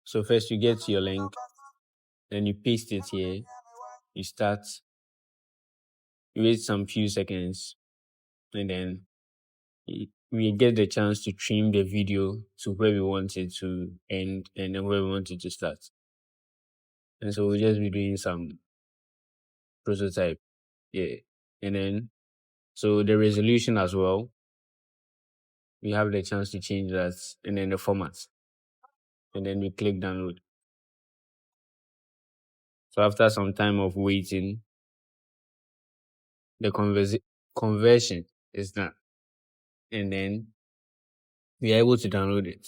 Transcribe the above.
So first you get your link, then you paste it here. You start, you wait some few seconds, and then we get the chance to trim the video to where we want it to end and then where we want it to start. And so we'll just be doing some prototype. Yeah. And then, so the resolution as well, we have the chance to change that, and then the format. And then we click download. So after some time of waiting, the conversion is done. And then we are able to download it.